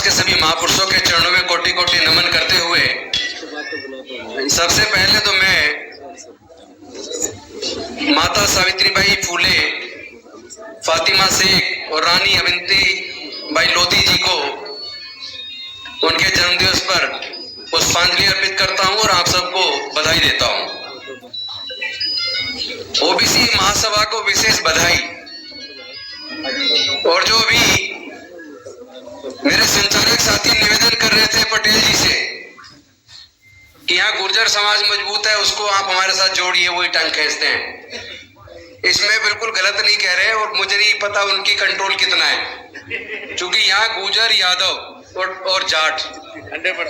समाज के सभी महापुरुषों के चरणों में कोटि कोटि नमन करते हुए सबसे पहले तो मैं माता सावित्रीबाई फूले, फातिमा शेख और रानी अवंतीबाई लोधी जी को उनके जन्मदिवस पर पुष्पांजलि अर्पित करता हूं और आप सबको बधाई देता हूं। ओबीसी महासभा को विशेष बधाई। और जो भी मेरे संचालक साथी निवेदन कर रहे थे पटेल जी से कि यहाँ गुर्जर समाज मजबूत है, उसको आप हमारे साथ जोड़िए, वही टंग खींचते हैं। इसमें बिल्कुल गलत नहीं कह रहे और मुझे नहीं पता उनकी कंट्रोल कितना है, क्योंकि यहाँ गुर्जर, यादव और जाट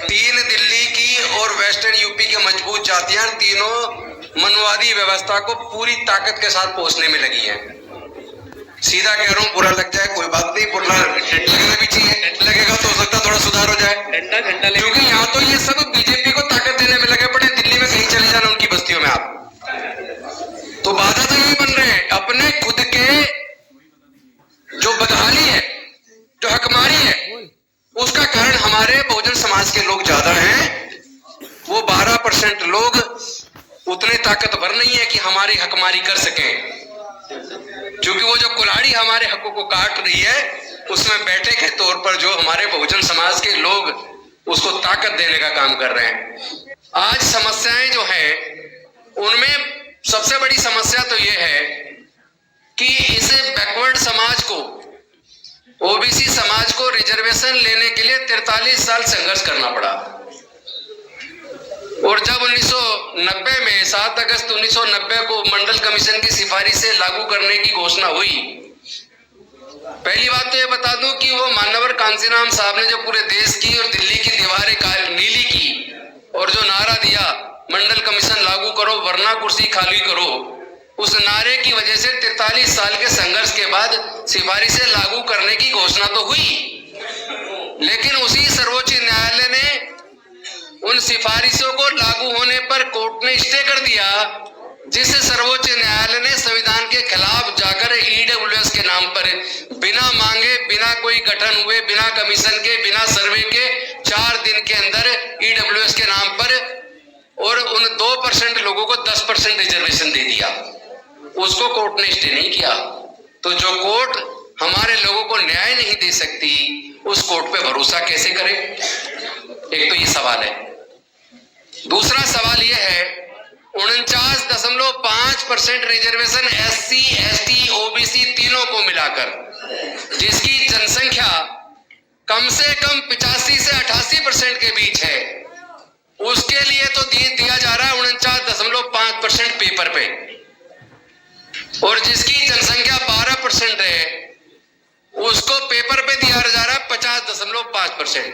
तीन दिल्ली की और वेस्टर्न यूपी के मजबूत जातियां तीनों मनवादी व्यवस्था को पूरी ताकत के साथ पोषने में लगी हैं। सीधा कह रहा हूँ, बुरा लग जाए कोई बात नहीं, बुरा लगना भी चाहिए, लगेगा तो हो सकता थोड़ा सुधार हो जाए, क्योंकि यहाँ तो ये सब बीजेपी को ताकत देने में लगे पड़े। दिल्ली में कहीं चले जाना उनकी बस्तियों में आप, तो बाधा तो यही बन रहे हैं। अपने खुद के जो बदहाली है, जो हकमारी है, उसका कारण हमारे बहुजन समाज के लोग ज्यादा हैं। वो 12% लोग उतने ताकतवर नहीं है कि हमारी हकमारी कर सके, क्योंकि वो जो कुल्हाड़ी हमारे हकों को काट रही है उसमें बैठे के तौर पर जो हमारे बहुजन समाज के लोग उसको ताकत देने का काम कर रहे हैं। आज समस्याएं जो है उनमें सबसे बड़ी समस्या तो ये है कि इस बैकवर्ड समाज को, ओबीसी समाज को रिजर्वेशन लेने के लिए 43 साल संघर्ष करना पड़ा। और जब 1990 में 7 अगस्त 1990 को मंडल कमीशन की सिफारिश से लागू करने की घोषणा हुई, पहली बात तो ये बता दूं कि वो मान्यवर कांसीराम साहब ने जो पूरे देश की और दिल्ली की दीवारें नीली की और जो नारा दिया मंडल कमीशन लागू करो वरना कुर्सी खाली करो, उस नारे की वजह से 43 साल के संघर्ष के बाद सिफारिश से लागू करने की घोषणा तो हुई, लेकिन उसी सर्वोच्च न्यायालय ने उन सिफारिशों को लागू होने पर कोर्ट ने स्टे कर दिया, जिससे सर्वोच्च न्यायालय ने संविधान के खिलाफ जाकर ईडब्ल्यूएस के नाम पर बिना मांगे, बिना कोई गठन हुए, बिना कमीशन के, बिना सर्वे के 4 दिन के अंदर ईडब्ल्यूएस के नाम पर और उन 2% लोगों को 10% रिजर्वेशन दे दिया। उसको कोर्ट ने स्टे नहीं किया। तो जो कोर्ट हमारे लोगों को न्याय नहीं दे सकती, उस कोर्ट पे भरोसा कैसे करें? एक तो ये सवाल है। दूसरा सवाल यह है 49.5% रिजर्वेशन SC, ST, OBC तीनों को मिलाकर, जिसकी जनसंख्या कम से कम 85 से 88% के बीच है, उसके लिए तो दिया जा रहा है 49.5% पेपर पे, और जिसकी जनसंख्या 12% है उसको पेपर पे दिया जा रहा है 50.5%।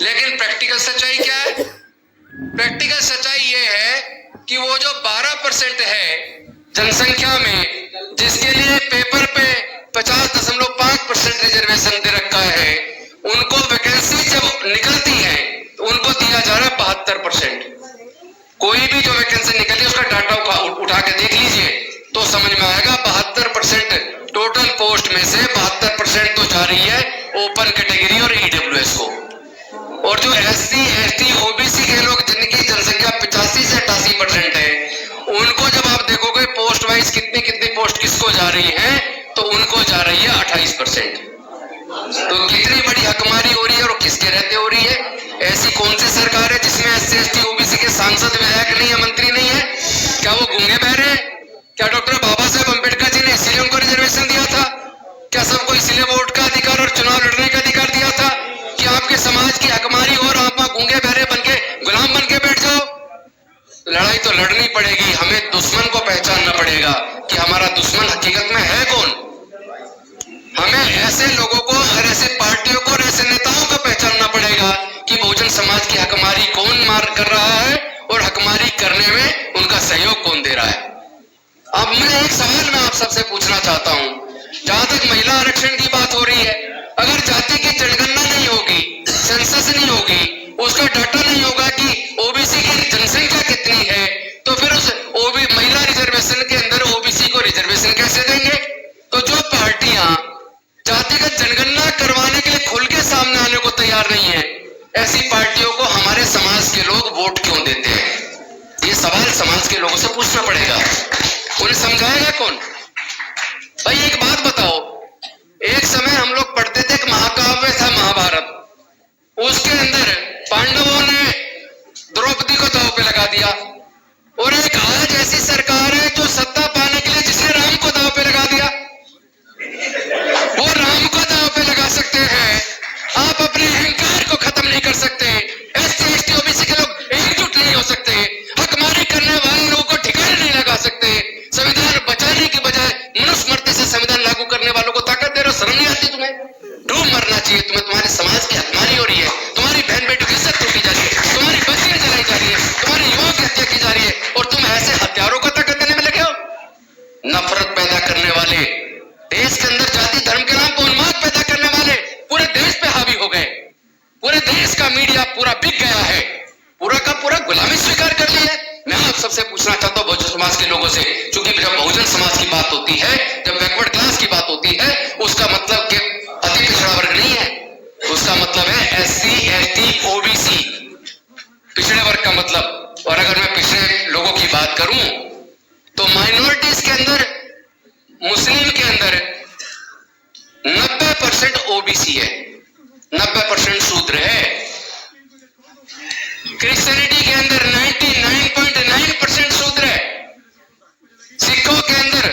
लेकिन प्रैक्टिकल सच्चाई क्या है? प्रैक्टिकल सच्चाई ये है कि वो जो 12% है जनसंख्या में, जिसके लिए पेपर पे 50.5% रिजर्वेशन दे रखा है, उनको वैकेंसी जब निकलती है तो उनको दिया जा रहा है 72%। कोई भी जो वैकेंसी निकली उसका डाटा उठा के देख लीजिए तो समझ में आएगा 72% टोटल पोस्ट में से 72% तो जा रही है ओपन कैटेगरी और ईडब्ल्यूएस को। और जो SC, ST, OBC के लोग जिनकी जनसंख्या 85 से 88% है, उनको जब आप देखोगे पोस्ट वाइज कितनी कितनी पोस्ट किसको जा रही है, तो उनको जा रही है 28%। तो कितनी बड़ी हकमारी हो रही है और किसके रहते हो रही है? ऐसी कौन सी सरकार है जिसमें SC, ST, OBC के सांसद, विधायक नहीं है, मंत्री नहीं है? क्या वो गूंगे बहरे हैं? क्या डॉक्टर बाबा साहेब अम्बेडकर जी ने इसलिए उनको रिजर्वेशन दिया था? क्या सबको इसलिए वोट का अधिकार और चुनाव लड़ने का अधिकार दिया था कि आपके समाज की हकमारी और आप गूंगे बहरे बनके गुलाम बनके बैठ जाओ? लड़ाई तो लड़नी पड़ेगी। हमें दुश्मन को पहचानना पड़ेगा कि हमारा दुश्मन हकीकत में है कौन। हमें ऐसे लोगों को और ऐसे पार्टियों को और ऐसे नेताओं को पहचानना पड़ेगा कि बहुजन समाज की हकमारी कौन मार कर रहा है और हकमारी करने में उनका सहयोग कौन दे रहा है। अब मैं एक सवाल मैं आप सबसे पूछना चाहता हूं, जहां तक महिला आरक्षण की बात हो रही है, अगर जाति की जनगणना नहीं होगी, सेंसस नहीं होगी, उसका डाटा नहीं होगा कि ओबीसी की जनसंख्या कितनी है, तो फिर उस महिला रिजर्वेशन के अंदर ओबीसी को रिजर्वेशन कैसे देंगे? तो जो पार्टियां जातिगत जनगणना करवाने के लिए खुल के सामने आने को तैयार नहीं है, ऐसी पार्टियों को हमारे समाज के लोग वोट क्यों देते हैं? ये सवाल समाज के लोगों से पूछना पड़ेगा। उन्हें समझाएगा कौन? भाई एक बात बताओ, एक समय हम लोग पढ़ते थे, एक महाकाव्य था महाभारत, उसके अंदर पांडवों ने द्रौपदी को दांव पे लगा दिया, और एक आज ऐसी सरकार है जो सत्ता पाने के लिए जिसने राम को दांव पे लगा दिया। वो राम को दांव पे लगा सकते हैं, आप अपने अहंकार को खत्म नहीं कर सकते। एससी एसटी ओबीसी के लोग एकजुट नहीं हो सकते, हकमारी करने वाले लोगों को ठिकाने नहीं लगा सकते। संविधान बचाने की बजाय मनुष्य मरते से संविधान लागू करने वालों को ताकत दे रहे हो। शर्म नहीं आती तुम्हें? डूब मरना चाहिए तुम्हें। तुम्हारे समाज की हकमारी हो रही है, तुम्हारी बहन बेटियों की इज्जत टूटी जा रही है, तुम्हारी बस्तियां जलाई जा रही है, तुम्हारे युवाओं की हत्या की जा रही है, और तुम ऐसे हत्यारों को ताकत देने में लगे हो। नफरत पैदा करने वाले, देश के अंदर जाति धर्म के नाम पर उन्माद पैदा करने वाले पूरे देश पे हावी हो गए। पूरे देश का मीडिया पूरा बिक गया है, पूरा का पूरा गुलामी स्वीकार कर लिया है। मैं आप सबसे पूछना चाहता हूं बहुजन समाज के लोगों से, क्योंकि जब बहुजन समाज की बात होती है, जब बैकवर्ड क्लास की बात होती है, उसका मतलब कि अति पिछड़ा वर्ग नहीं है, उसका मतलब है एससी एसटी ओबीसी, पिछड़े वर्ग का मतलब। और अगर मैं पिछड़े लोगों की बात करूं तो माइनॉरिटीज के अंदर, मुस्लिम के अंदर 90% ओबीसी है, 90% शूद्र है। क्रिश्चियनिटी के अंदर 99.9% शूद्र है। सिखों के अंदर